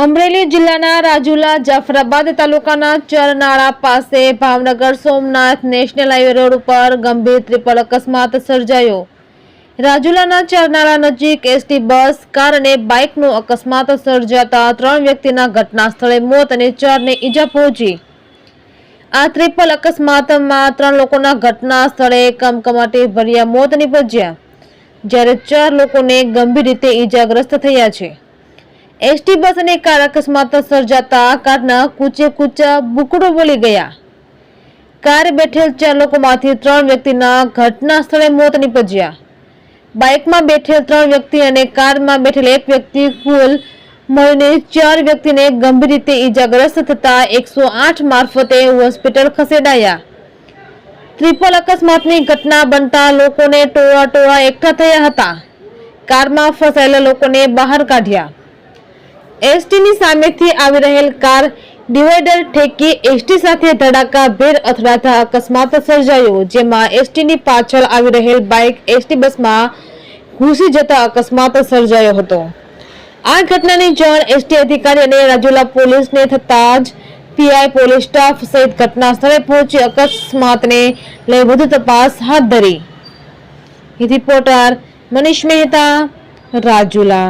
અમરેલી જિલ્લાના રાજુલા જાફરાબાદ તાલુકાના ચરનાળા પાસે Bhavnagar Somnath national highway road ઉપર ગંભીર ટ્રિપલ અકસ્માત સર્જાયો। રાજુલાના ચરનાળા નજીક એસટી બસ કાર અને બાઇકનો અકસ્માત સર્જાતા 3 વ્યક્તિના ઘટના સ્થળે મોત અને 4 ને ઈજા પહોંચી। આ ટ્રિપલ અકસ્માતમાં 3 લોકોના ઘટના સ્થળે કમકમાટી ભર્યા મોત નીપજ્યા, જ્યારે 4 લોકોને ગંભીર રીતે ઈજાગ્રસ્ત થયા છે। એસટી બસ અને કાર અકસ્માત સર્જાતા કારના કૂચા બુકડો બોલી ગયા। કાર બેઠેલ 4 લોકોમાંથી 3 વ્યક્તિના ઘટના સ્થળે મોત નીપજ્યા। બાઇકમાં બેઠેલ 3 વ્યક્તિ અને કારમાં બેઠેલ 1 વ્યક્તિ કુલ મળીને 4 વ્યક્તિને ગંભીર રીતે ઈજાગ્રસ્ત થતા 108 મારફતે હોસ્પિટલ ખસેડાયા। ટ્રિપલ અકસ્માતની ઘટના બનતા લોકોને ટોળા એકઠા થયા હતા। કારમાં ફસાયેલા લોકોને બહાર કાઢ્યા। એસટીની સામેથી આવી રહેલ કાર ડિવાઈડર ઠેકી એસટી સાથે ધડાકાભેર અથડાતા અકસ્માત સર્જાયો, જેમાં એસટીની પાછળ આવી રહેલ બાઇક એસટી બસમાં ઘૂસી જતા અકસ્માત સર્જાયો હતો। આ ઘટનાની જાણ એસટી અધિકારી અને રાજુલા પોલીસને થતા જ પીઆઈ પોલીસ સ્ટાફ સહિત ઘટના સ્થળે પહોંચી અકસ્માતને લઈ વધુ તપાસ હાથ ધરી। રિપોર્ટર મનીષ મહેતા, રાજુલા।